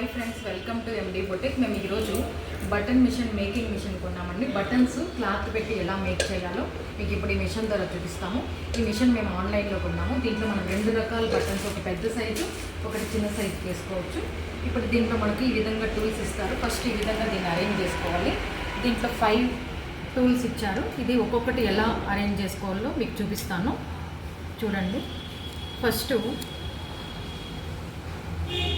Hi friends, welcome to MD boutique. మేము ఈరోజు button machine making machine కొన్నామండి. Buttons cloth పెట్టి ఎలా మేక్ చేయాలో మీకు ఇప్పుడు ఈ మిషన్ ద్వారా చూపిస్తాము. ఈ మిషన్ మేము ఆన్లైన్లో కొన్నాము. దీంట్లో మనం 2 రకాల బటన్స్, ఒక పెద్ద సైజు, ఒకటి చిన్న సైజు చేసుకోవచ్చు. ఇప్పుడు దీంట్లో మనకి ఈ విధంగా టూల్స్ ఇస్తారు. ఫస్ట్ ఈ విధంగా దీన్ని అరేంజ్ చేసుకోవాలి. దీంట్లో 5 టూల్స్ ఇచ్చారు. ఇది ఒక్కొక్కటి ఎలా అరేంజ్ చేసుకోవాలో మీకు చూపిస్తాను, చూడండి.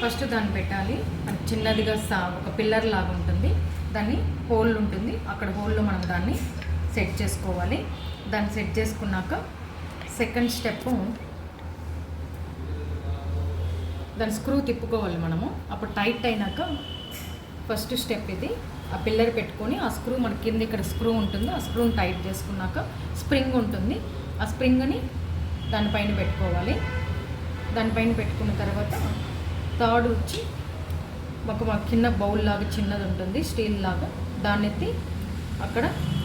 ఫస్ట్ దాన్ని పెట్టాలి. మనకి చిన్నదిగా ఒక పిల్లర్ లాగా ఉంటుంది, దాన్ని హోల్ ఉంటుంది, అక్కడ హోల్లో మనం దాన్ని సెట్ చేసుకోవాలి. దాన్ని సెట్ చేసుకున్నాక సెకండ్ స్టెప్, దాన్ని స్క్రూ తిప్పుకోవాలి మనము. అప్పుడు టైట్ అయినాక ఫస్ట్ స్టెప్ ఇది. ఆ పిల్లర్ పెట్టుకొని ఆ స్క్రూ మన కింద ఇక్కడ స్క్రూ ఉంటుంది, ఆ స్క్రూని టైట్ చేసుకున్నాక స్ప్రింగ్ ఉంటుంది, ఆ స్ప్రింగ్ని దానిపైన పెట్టుకోవాలి. దానిపైన పెట్టుకున్న తర్వాత థర్డ్ వచ్చి ఒక కింద బౌల్ లాగా చిన్నది ఉంటుంది, స్టీల్ లాగా, దాన్ని ఎత్తి అక్కడ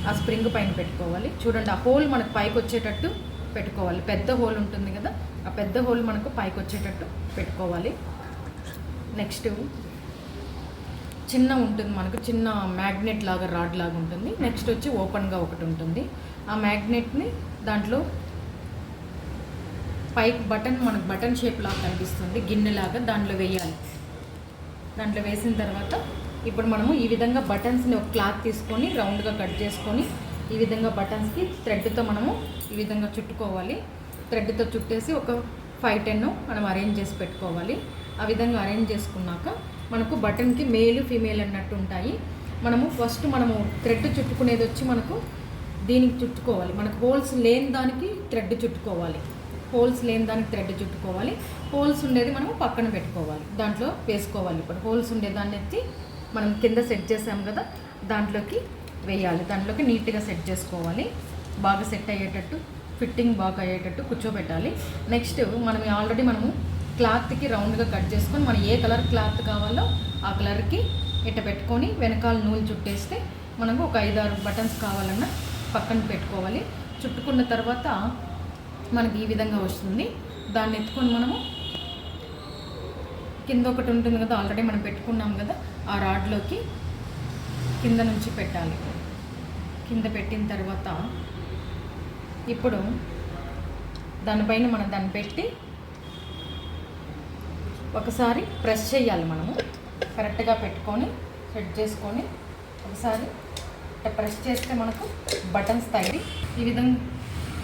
ఆ స్ప్రింగ్ పైన పెట్టుకోవాలి. చూడండి, ఆ హోల్ మనకు పైకి వచ్చేటట్టు పెట్టుకోవాలి. పెద్ద హోల్ ఉంటుంది కదా, ఆ పెద్ద హోల్ మనకు పైకి వచ్చేటట్టు పెట్టుకోవాలి. నెక్స్ట్ చిన్న ఉంటుంది, మనకు చిన్న మ్యాగ్నెట్ లాగా, రాడ్ లాగా ఉంటుంది. నెక్స్ట్ వచ్చి ఓపెన్గా ఒకటి ఉంటుంది. ఆ మ్యాగ్నెట్ని దాంట్లో పైకి మనకు బటన్ షేప్ లాగా కనిపిస్తుంది, గిన్నెలాగా, దాంట్లో వేయాలి. దాంట్లో వేసిన తర్వాత ఇప్పుడు మనము ఈ విధంగా బటన్స్ని ఒక క్లాత్ తీసుకొని రౌండ్గా కట్ చేసుకొని ఈ విధంగా బటన్స్కి థ్రెడ్తో మనము ఈ విధంగా చుట్టుకోవాలి. థ్రెడ్తో చుట్టేసి ఒక 5-10 మనం అరేంజ్ చేసి పెట్టుకోవాలి. ఆ విధంగా అరేంజ్ చేసుకున్నాక మనకు బటన్కి మేలు ఫీమేల్ అన్నట్టు ఉంటాయి. మనము థ్రెడ్ చుట్టుకునేది వచ్చి మనకు దీనికి చుట్టుకోవాలి. మనకు హోల్స్ లేని దానికి థ్రెడ్ చుట్టుకోవాలి, హోల్స్ లేని దానికి థ్రెడ్ చుట్టుకోవాలి. హోల్స్ ఉండేది మనం పక్కన పెట్టుకోవాలి, దాంట్లో వేసుకోవాలి. ఇప్పుడు హోల్స్ ఉండేదాన్ని ఎత్తి మనం కింద సెట్ చేసాం కదా, దాంట్లోకి వేయాలి. దాంట్లోకి నీట్గా సెట్ చేసుకోవాలి, బాగా సెట్ అయ్యేటట్టు, ఫిట్టింగ్ బాగా అయ్యేటట్టు కూర్చోబెట్టాలి. నెక్స్ట్ ఆల్రెడీ మనము క్లాత్కి రౌండ్గా కట్ చేసుకొని మనం ఏ కలర్ క్లాత్ కావాలో ఆ కలర్కి ఇట్ట పెట్టుకొని వెనకాల నూలు చుట్టేస్తే మనకు ఒక 5-6 బటన్స్ కావాలన్నా పక్కన పెట్టుకోవాలి. చుట్టుకున్న తర్వాత మనకి ఈ విధంగా వస్తుంది. దాన్ని ఎత్తుకొని మనము కింద ఒకటి ఉంటుంది కదా, ఆల్రెడీ మనం పెట్టుకున్నాం కదా, ఆ రాడ్లోకి కింద నుంచి పెట్టాలి. కింద పెట్టిన తర్వాత ఇప్పుడు దానిపైన మనం దాన్ని పెట్టి ఒకసారి ప్రెస్ చేయాలి. మనము కరెక్ట్గా పెట్టుకొని సెట్ చేసుకొని ఒకసారి ప్రెస్ చేస్తే మనకు బటన్స్ తగిలి ఈ విధంగా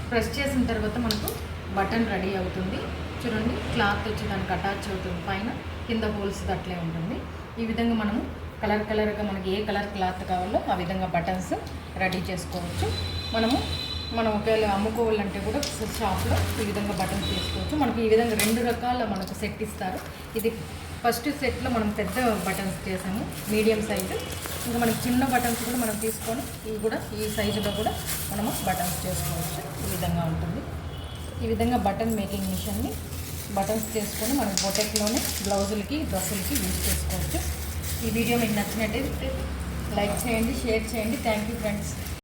ప్రెస్ చేసిన తర్వాత మనకు బటన్ రెడీ అవుతుంది. చూడండి, క్లాత్ వచ్చి దానికి అటాచ్ అవుతుంది, పైన కింద హోల్స్ అట్లే ఉంటుంది. ఈ విధంగా మనము కలర్గా మనకి ఏ కలర్ క్లాత్ కావాలో ఆ విధంగా బటన్స్ రెడీ చేసుకోవచ్చు. మనం ఒకవేళ అమ్ముకోవాలంటే కూడా షాప్లో ఈ విధంగా బటన్స్ తీసుకోవచ్చు. మనకి ఈ విధంగా 2 రకాల మనకు సెట్ ఇస్తారు. ఇది ఫస్ట్ సెట్లో మనం పెద్ద బటన్స్ చేసాము, మీడియం సైజు. ఇంకా మనకి చిన్న బటన్స్ కూడా మనం తీసుకొని ఈ సైజులో కూడా మనము బటన్స్ చేసుకోవచ్చు. ఈ విధంగా ఉంటుంది. ఈ విధంగా బటన్ మేకింగ్ మిషన్ని బటన్స్ చేసుకొని మనం బొటెక్లోనే బ్లౌజులకి, డ్రెస్సులకి యూజ్ చేసుకోవచ్చు. ఈ వీడియో మీకు నచ్చినట్టయితే లైక్ చేయండి, షేర్ చేయండి. Thank you friends.